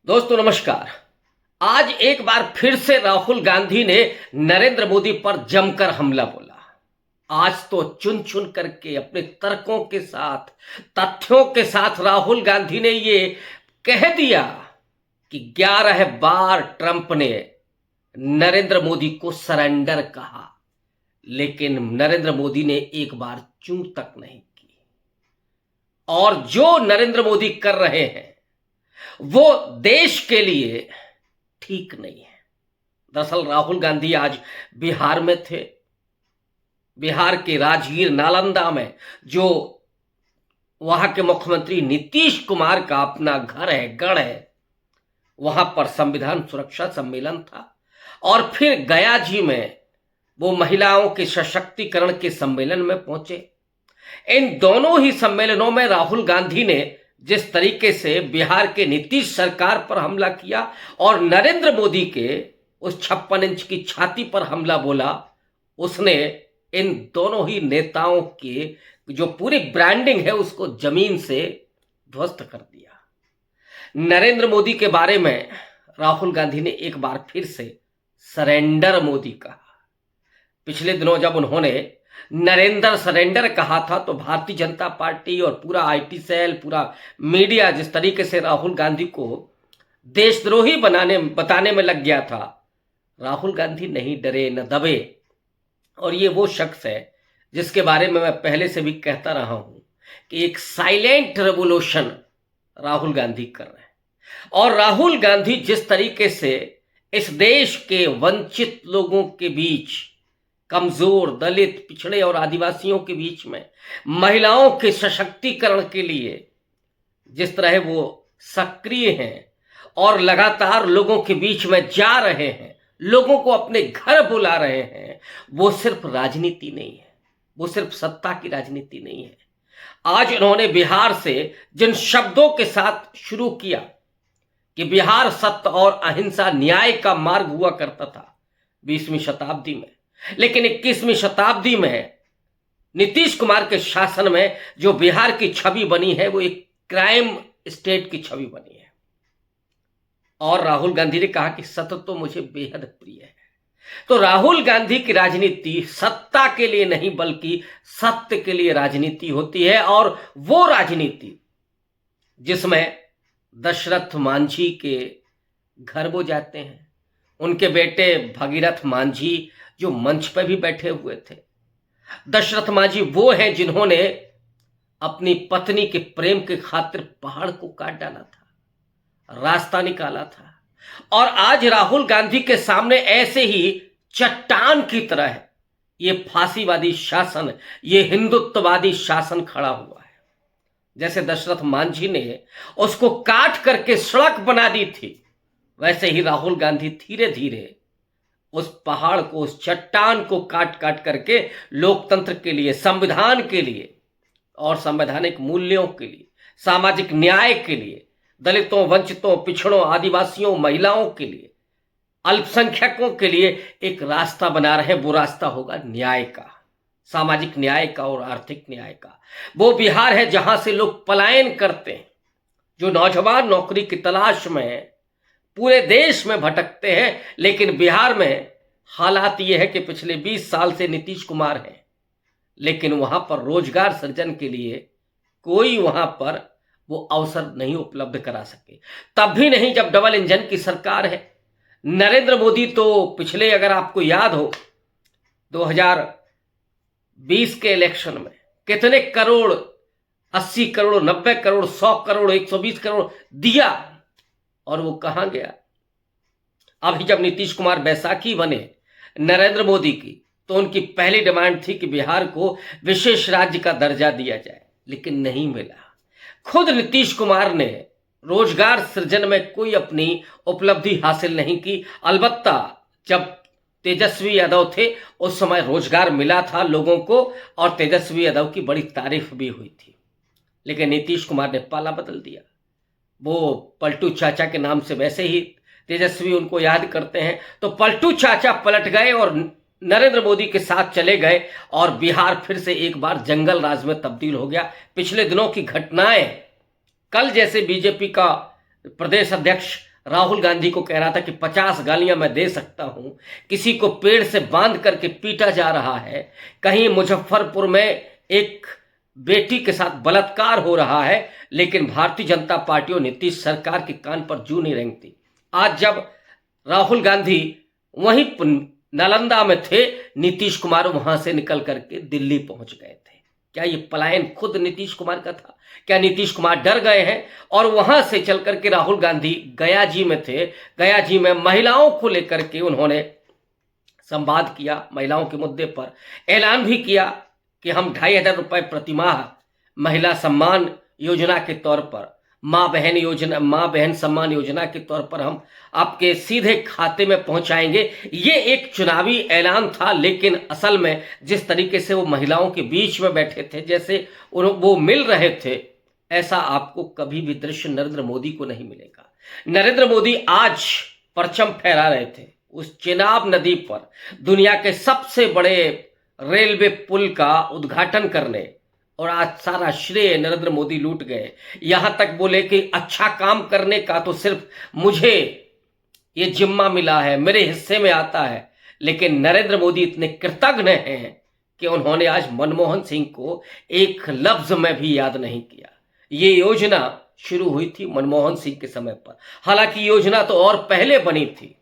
दोस्तों नमस्कार। आज एक बार फिर से राहुल गांधी ने नरेंद्र मोदी पर जमकर हमला बोला। आज तो चुन चुन करके अपने तर्कों के साथ, तथ्यों के साथ राहुल गांधी ने ये कह दिया कि 11 बार ट्रंप ने नरेंद्र मोदी को सरेंडर कहा, लेकिन नरेंद्र मोदी ने एक बार चूं तक नहीं की। और जो नरेंद्र मोदी कर रहे हैं वो देश के लिए ठीक नहीं है। दरअसल राहुल गांधी आज बिहार में थे। बिहार के राजगीर नालंदा में जो वहां के मुख्यमंत्री नीतीश कुमार का अपना घर है, गढ़ है, वहां पर संविधान सुरक्षा सम्मेलन था। और फिर गया जी में वो महिलाओं के सशक्तिकरण के सम्मेलन में पहुंचे। इन दोनों ही सम्मेलनों में राहुल गांधी ने जिस तरीके से बिहार के नीतीश सरकार पर हमला किया और नरेंद्र मोदी के उस 56 इंच की छाती पर हमला बोला, उसने इन दोनों ही नेताओं के जो पूरी ब्रांडिंग है उसको जमीन से ध्वस्त कर दिया। नरेंद्र मोदी के बारे में राहुल गांधी ने एक बार फिर से सरेंडर मोदी कहा। पिछले दिनों जब उन्होंने नरेंद्र सरेंडर कहा था तो भारतीय जनता पार्टी और पूरा आईटी सेल, पूरा मीडिया जिस तरीके से राहुल गांधी को देशद्रोही बताने में लग गया था। राहुल गांधी नहीं डरे न दबे। और ये वो शख्स है जिसके बारे में मैं पहले से भी कहता रहा हूं कि एक साइलेंट रेवोल्यूशन राहुल गांधी कर रहे हैं। और राहुल गांधी जिस तरीके से इस देश के वंचित लोगों के बीच, कमजोर, दलित, पिछड़े और आदिवासियों के बीच में महिलाओं के सशक्तिकरण के लिए जिस तरह वो सक्रिय हैं और लगातार लोगों के बीच में जा रहे हैं, लोगों को अपने घर बुला रहे हैं, वो सिर्फ राजनीति नहीं है, वो सिर्फ सत्ता की राजनीति नहीं है। आज उन्होंने बिहार से जिन शब्दों के साथ शुरू किया कि बिहार सत्य और अहिंसा न्याय का मार्ग हुआ करता था 20वीं शताब्दी में, लेकिन 21वीं शताब्दी में नीतीश कुमार के शासन में जो बिहार की छवि बनी है वो एक क्राइम स्टेट की छवि बनी है। और राहुल गांधी ने कहा कि सत्य तो मुझे बेहद प्रिय है। तो राहुल गांधी की राजनीति सत्ता के लिए नहीं बल्कि सत्य के लिए राजनीति होती है। और वो राजनीति जिसमें दशरथ मांझी के घर वो जाते हैं, उनके बेटे भगीरथ मांझी जो मंच पर भी बैठे हुए थे। दशरथ मांझी वो हैं जिन्होंने अपनी पत्नी के प्रेम के खातिर पहाड़ को काट डाला था, रास्ता निकाला था। और आज राहुल गांधी के सामने ऐसे ही चट्टान की तरह ये फांसीवादी शासन, ये हिंदुत्ववादी शासन खड़ा हुआ है। जैसे दशरथ मांझी ने उसको काट करके सड़क बना दी थी, वैसे ही राहुल गांधी धीरे धीरे उस पहाड़ को, उस चट्टान को काट काट करके लोकतंत्र के लिए, संविधान के लिए और संवैधानिक मूल्यों के लिए, सामाजिक न्याय के लिए, दलितों, वंचितों, पिछड़ों, आदिवासियों, महिलाओं के लिए, अल्पसंख्यकों के लिए एक रास्ता बना रहे हैं। वो रास्ता होगा न्याय का, सामाजिक न्याय का और आर्थिक न्याय का। वो बिहार है जहां से लोग पलायन करते हैं, जो नौजवान नौकरी की तलाश में पूरे देश में भटकते हैं। लेकिन बिहार में हालात यह है कि पिछले 20 साल से नीतीश कुमार हैं, लेकिन वहां पर रोजगार सृजन के लिए कोई वहां पर वो अवसर नहीं उपलब्ध करा सके। तब भी नहीं जब डबल इंजन की सरकार है। नरेंद्र मोदी तो पिछले, अगर आपको याद हो, 2020 के इलेक्शन में कितने करोड़, 80 करोड़, 90 करोड़, 100 करोड़, 120 करोड़ दिया और वो कहां गया। अभी जब नीतीश कुमार बैसाखी बने नरेंद्र मोदी की, तो उनकी पहली डिमांड थी कि बिहार को विशेष राज्य का दर्जा दिया जाए, लेकिन नहीं मिला। खुद नीतीश कुमार ने रोजगार सृजन में कोई अपनी उपलब्धि हासिल नहीं की। अलबत्ता जब तेजस्वी यादव थे उस समय रोजगार मिला था लोगों को और तेजस्वी यादव की बड़ी तारीफ भी हुई थी। लेकिन नीतीश कुमार ने पाला बदल दिया। वो पलटू चाचा के नाम से वैसे ही तेजस्वी उनको याद करते हैं, तो पलटू चाचा पलट गए और नरेंद्र मोदी के साथ चले गए और बिहार फिर से एक बार जंगल राज में तब्दील हो गया। पिछले दिनों की घटनाएं, कल जैसे बीजेपी का प्रदेश अध्यक्ष राहुल गांधी को कह रहा था कि 50 गालियां मैं दे सकता हूं, किसी को पेड़ से बांध करके पीटा जा रहा है, कहीं मुजफ्फरपुर में एक बेटी के साथ बलात्कार हो रहा है, लेकिन भारतीय जनता पार्टी और नीतीश सरकार के कान पर जू नहीं रेंगती। आज जब राहुल गांधी वहीं नालंदा में थे, नीतीश कुमार वहां से निकल करके दिल्ली पहुंच गए थे। क्या ये पलायन खुद नीतीश कुमार का था? क्या नीतीश कुमार डर गए हैं और वहां से चल करके राहुल गांधी गया जी में थे? गया जी में महिलाओं को लेकर के उन्होंने संवाद किया, महिलाओं के मुद्दे पर ऐलान भी किया कि हम 2,500 रुपए प्रतिमाह महिला सम्मान योजना के तौर पर, माँ बहन सम्मान योजना के तौर पर हम आपके सीधे खाते में पहुंचाएंगे। ये एक चुनावी ऐलान था, लेकिन असल में जिस तरीके से वो महिलाओं के बीच में बैठे थे, जैसे वो मिल रहे थे, ऐसा आपको कभी भी दृश्य नरेंद्र मोदी को नहीं मिलेगा। नरेंद्र मोदी आज परचम फहरा रहे थे उस चेनाब नदी पर दुनिया के सबसे बड़े रेलवे पुल का उद्घाटन करने, और आज सारा श्रेय नरेंद्र मोदी लूट गए। यहां तक बोले कि अच्छा काम करने का तो सिर्फ मुझे ये जिम्मा मिला है, मेरे हिस्से में आता है। लेकिन नरेंद्र मोदी इतने कृतज्ञ हैं कि उन्होंने आज मनमोहन सिंह को एक लफ्ज में भी याद नहीं किया। ये योजना शुरू हुई थी मनमोहन सिंह के समय पर, हालांकि योजना तो और पहले बनी थी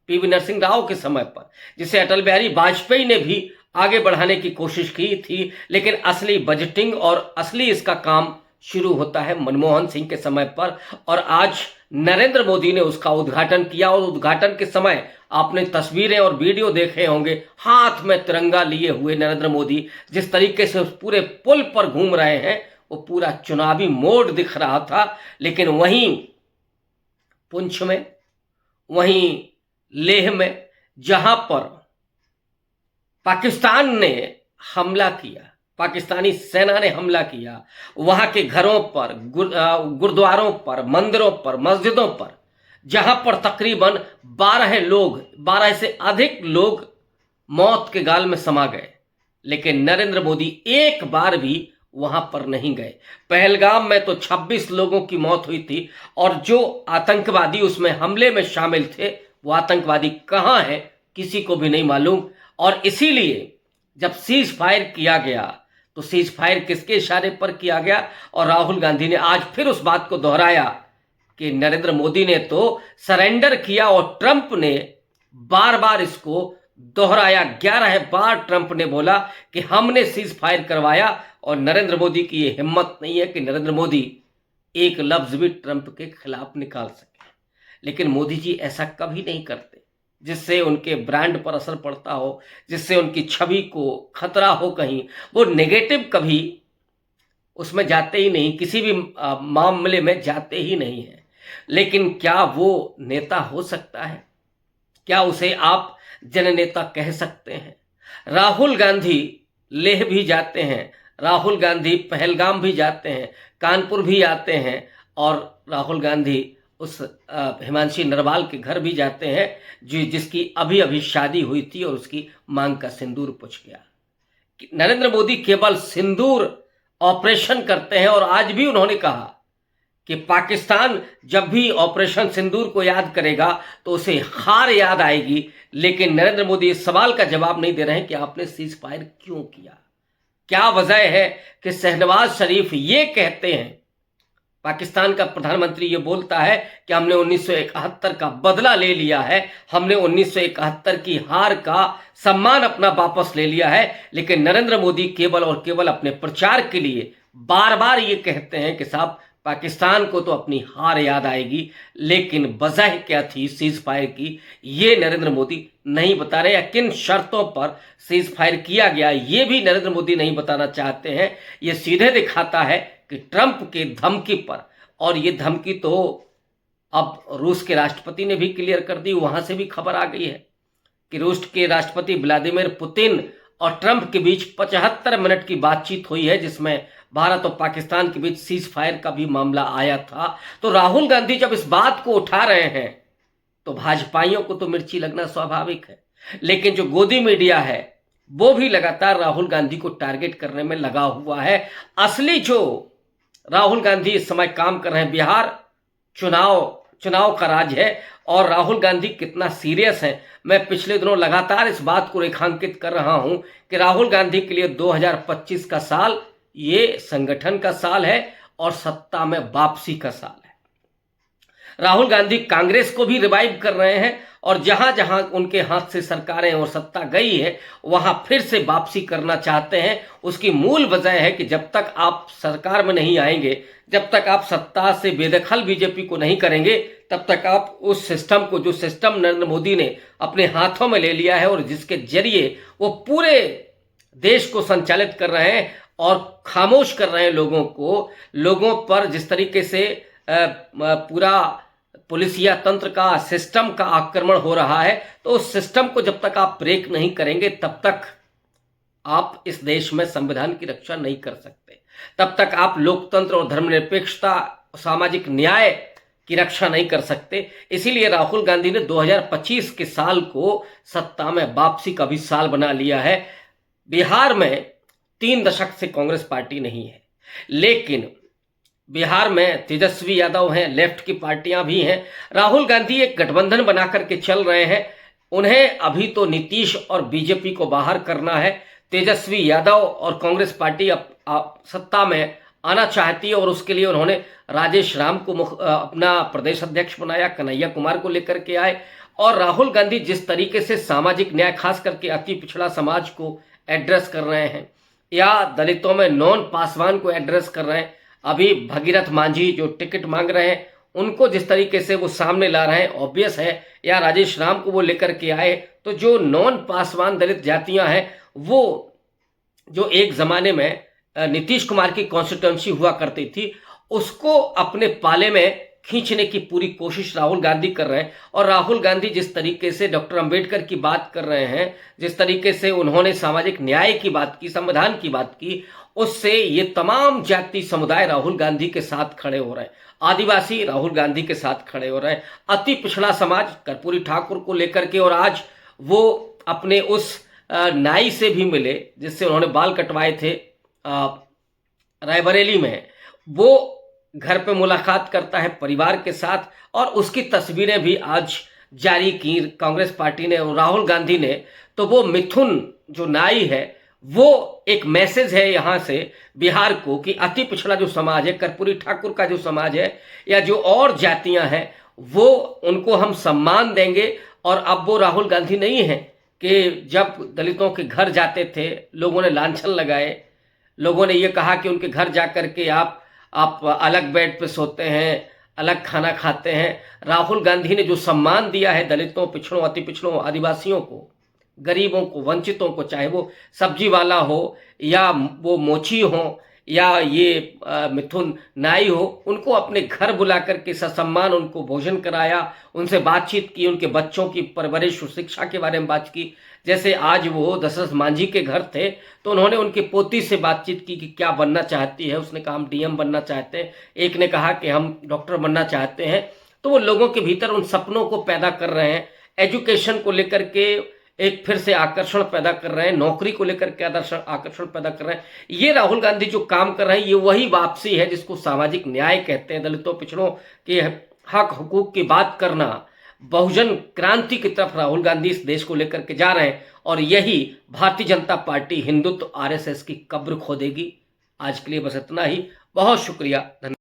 पीवी नरसिंह राव के समय पर, जिसे अटल बिहारी वाजपेयी ने भी आगे बढ़ाने की कोशिश की थी। लेकिन असली बजटिंग और असली इसका काम शुरू होता है मनमोहन सिंह के समय पर, और आज नरेंद्र मोदी ने उसका उद्घाटन किया। और उद्घाटन के समय आपने तस्वीरें और वीडियो देखे होंगे, हाथ में तिरंगा लिए हुए नरेंद्र मोदी जिस तरीके से उस पूरे पुल पर घूम रहे हैं, वो पूरा चुनावी मोड दिख रहा था। लेकिन वहीं पुंछ में, वहीं लेह में, जहां पर पाकिस्तान ने हमला किया, पाकिस्तानी सेना ने हमला किया, वहां के घरों पर, गुरुद्वारों पर, मंदिरों पर, मस्जिदों पर, जहां पर तकरीबन 12 से अधिक लोग मौत के गाल में समा गए, लेकिन नरेंद्र मोदी एक बार भी वहां पर नहीं गए। पहलगाम में तो 26 लोगों की मौत हुई थी, और जो आतंकवादी उसमें हमले में शामिल थे, वो आतंकवादी कहां हैं किसी को भी नहीं मालूम। और इसीलिए जब सीज फायर किया गया, तो सीज फायर किसके इशारे पर किया गया? और राहुल गांधी ने आज फिर उस बात को दोहराया कि नरेंद्र मोदी ने तो सरेंडर किया, और ट्रंप ने बार बार इसको दोहराया। 11 बार ट्रंप ने बोला कि हमने सीज फायर करवाया, और नरेंद्र मोदी की यह हिम्मत नहीं है कि नरेंद्र मोदी एक लफ्ज भी ट्रंप के खिलाफ निकाल सके। लेकिन मोदी जी ऐसा कभी नहीं करते, जिससे उनके ब्रांड पर असर पड़ता हो, जिससे उनकी छवि को खतरा हो कहीं। वो नेगेटिव कभी उसमें जाते ही नहीं, किसी भी मामले में जाते ही नहीं है। लेकिन क्या वो नेता हो सकता है? क्या उसे आप जननेता कह सकते हैं? राहुल गांधी लेह भी जाते हैं, राहुल गांधी पहलगाम भी जाते हैं, कानपुर भी आते हैं, और राहुल गांधी उस हिमांशी नरवाल के घर भी जाते हैं जिसकी अभी अभी शादी हुई थी, और उसकी मांग का सिंदूर पूछ गया। नरेंद्र मोदी केवल सिंदूर ऑपरेशन करते हैं, और आज भी उन्होंने कहा कि पाकिस्तान जब भी ऑपरेशन सिंदूर को याद करेगा तो उसे हार याद आएगी। लेकिन नरेंद्र मोदी इस सवाल का जवाब नहीं दे रहे हैं कि आपने सीज फायर क्यों किया। क्या वजह है कि शहनवाज शरीफ ये कहते हैं, पाकिस्तान का प्रधानमंत्री ये बोलता है कि हमने 1971 का बदला ले लिया है, हमने 1971 की हार का सम्मान अपना वापस ले लिया है। लेकिन नरेंद्र मोदी केवल और केवल अपने प्रचार के लिए बार बार ये कहते हैं कि साहब पाकिस्तान को तो अपनी हार याद आएगी, लेकिन वजह क्या थी सीज फायर की, ये नरेंद्र मोदी नहीं बता रहे, या किन शर्तों पर सीज फायर किया गया ये भी नरेंद्र मोदी नहीं बताना चाहते हैं। ये सीधे दिखाता है कि ट्रंप के धमकी पर, और ये धमकी तो अब रूस के राष्ट्रपति ने भी क्लियर कर दी, वहां से भी खबर आ गई है कि रूस के राष्ट्रपति व्लादिमीर पुतिन और ट्रंप के बीच 75 मिनट की बातचीत हुई है, जिसमें भारत और पाकिस्तान के बीच सीज फायर का भी मामला आया था। तो राहुल गांधी जब इस बात को उठा रहे हैं तो भाजपाइयों को तो मिर्ची लगना स्वाभाविक है, लेकिन जो गोदी मीडिया है वो भी लगातार राहुल गांधी को टारगेट करने में लगा हुआ है। असली जो राहुल गांधी इस समय काम कर रहे हैं, बिहार चुनाव चुनाव का राज है और राहुल गांधी कितना सीरियस है। मैं पिछले दिनों लगातार इस बात को रेखांकित कर रहा हूं कि राहुल गांधी के लिए 2025 का साल ये संगठन का साल है और सत्ता में वापसी का साल है। राहुल गांधी कांग्रेस को भी रिवाइव कर रहे हैं और जहां जहां उनके हाथ से सरकारें और सत्ता गई है वहां फिर से वापसी करना चाहते हैं। उसकी मूल वजह है कि जब तक आप सरकार में नहीं आएंगे, जब तक आप सत्ता से बेदखल बीजेपी को नहीं करेंगे, तब तक आप उस सिस्टम को, जो सिस्टम नरेंद्र मोदी ने अपने हाथों में ले लिया है और जिसके जरिए वो पूरे देश को संचालित कर रहे हैं और खामोश कर रहे हैं लोगों पर जिस तरीके से पूरा पुलिसिया तंत्र का, सिस्टम का आक्रमण हो रहा है, तो उस सिस्टम को जब तक आप ब्रेक नहीं करेंगे तब तक आप इस देश में संविधान की रक्षा नहीं कर सकते, तब तक आप लोकतंत्र और धर्मनिरपेक्षता, सामाजिक न्याय की रक्षा नहीं कर सकते। इसीलिए राहुल गांधी ने 2025 के साल को सत्ता में वापसी का भी साल बना लिया है। बिहार में 3 दशक से कांग्रेस पार्टी नहीं है, लेकिन बिहार में तेजस्वी यादव हैं, लेफ्ट की पार्टियां भी हैं। राहुल गांधी एक गठबंधन बना करके चल रहे हैं। उन्हें अभी तो नीतीश और बीजेपी को बाहर करना है। तेजस्वी यादव और कांग्रेस पार्टी सत्ता में आना चाहती है और उसके लिए उन्होंने राजेश राम को अपना प्रदेश अध्यक्ष बनाया, कन्हैया कुमार को लेकर के आए। और राहुल गांधी जिस तरीके से सामाजिक न्याय, खास करके अति पिछड़ा समाज को एड्रेस कर रहे हैं या दलितों में नॉन पासवान को एड्रेस कर रहे हैं, अभी भगीरथ मांझी जो टिकट मांग रहे हैं उनको जिस तरीके से वो सामने ला रहे हैं, ऑब्वियस है, या राजेश राम को वो लेकर के आए, तो जो नॉन पासवान दलित जातियां हैं वो जो एक जमाने में नीतीश कुमार की कॉन्स्टिट्यूंसी हुआ करती थी उसको अपने पाले में खींचने की पूरी कोशिश राहुल गांधी कर रहे हैं। और राहुल गांधी जिस तरीके से डॉक्टर अंबेडकर की बात कर रहे हैं, जिस तरीके से उन्होंने सामाजिक न्याय की बात की, संविधान की बात की, उससे ये तमाम जाति समुदाय राहुल गांधी के साथ खड़े हो रहे हैं। आदिवासी राहुल गांधी के साथ खड़े हो रहे हैं, अति पिछड़ा समाज कर्पूरी ठाकुर को लेकर के। और आज वो अपने उस नाई से भी मिले जिससे उन्होंने बाल कटवाए थे रायबरेली में, वो घर पे मुलाकात करता है परिवार के साथ और उसकी तस्वीरें भी आज जारी की कांग्रेस पार्टी ने और राहुल गांधी ने। तो वो मिथुन जो नाई है वो एक मैसेज है यहाँ से बिहार को कि अति पिछड़ा जो समाज है, कर्पूरी ठाकुर का जो समाज है या जो और जातियां हैं, वो उनको हम सम्मान देंगे। और अब वो राहुल गांधी नहीं है कि जब दलितों के घर जाते थे लोगों ने लांछन लगाए, लोगों ने ये कहा कि उनके घर जाकर के आप अलग बेड पे सोते हैं, अलग खाना खाते हैं। राहुल गांधी ने जो सम्मान दिया है दलितों, पिछड़ों, अति पिछड़ों, आदिवासियों को, गरीबों को, वंचितों को, चाहे वो सब्जी वाला हो या वो मोची हो या ये मिथुन नाई हो, उनको अपने घर बुला करके ससम्मान उनको भोजन कराया, उनसे बातचीत की, उनके बच्चों की परवरिश और शिक्षा के बारे में बात की। जैसे आज वो दशरथ मांझी के घर थे तो उन्होंने उनकी पोती से बातचीत की कि क्या बनना चाहती है। उसने कहा हम डीएम बनना चाहते हैं, एक ने कहा कि हम डॉक्टर बनना चाहते हैं। तो वो लोगों के भीतर उन सपनों को पैदा कर रहे हैं, एजुकेशन को लेकर के एक फिर से आकर्षण पैदा कर रहे हैं, नौकरी को लेकर के आकर्षण पैदा कर रहे हैं। ये राहुल गांधी जो काम कर रहे हैं ये वही वापसी है जिसको सामाजिक न्याय कहते हैं। दलितों, पिछड़ों के हक हुकूक की बात करना, बहुजन क्रांति की तरफ राहुल गांधी इस देश को लेकर के जा रहे हैं और यही भारतीय जनता पार्टी हिंदुत्व आरएसएस की कब्र खोदेगी। आज के लिए बस इतना ही। बहुत शुक्रिया, धन्यवाद।